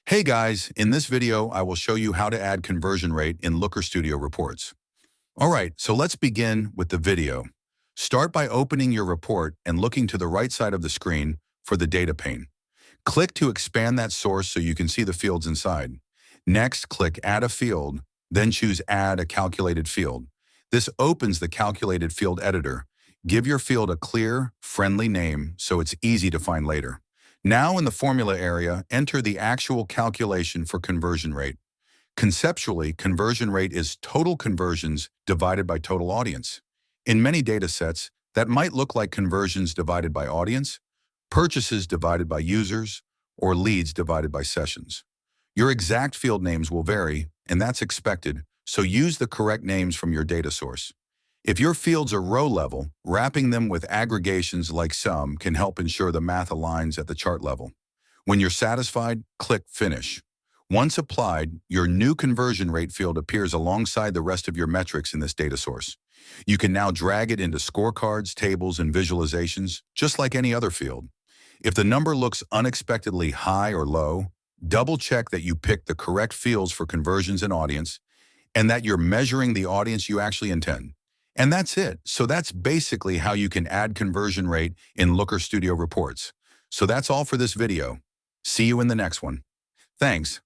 Hey guys, in this video, I will show you how to add conversion rate in Looker Studio reports. All right, so let's begin with the video. Start by opening your report and looking to the right side of the screen for the data pane. Click to expand that source so you can see the fields inside. Next, click Add a Field, then choose Add a Calculated Field. This opens the Calculated Field Editor. Give your field a clear, friendly name so it's easy to find later. Now in the formula area, enter the actual calculation for conversion rate. Conceptually, conversion rate is total conversions divided by total audience. In many data sets, that might look like conversions divided by audience, purchases divided by users, or leads divided by sessions. Your exact field names will vary, and that's expected, so use the correct names from your data source. If your fields are row level, wrapping them with aggregations like sum can help ensure the math aligns at the chart level. When you're satisfied, click Finish. Once applied, your new conversion rate field appears alongside the rest of your metrics in this data source. You can now drag it into scorecards, tables, and visualizations, just like any other field. If the number looks unexpectedly high or low, double-check that you picked the correct fields for conversions and audience, and that you're measuring the audience you actually intend. And that's it. So that's basically how you can add conversion rate in Looker Studio reports. So that's all for this video. See you in the next one. Thanks.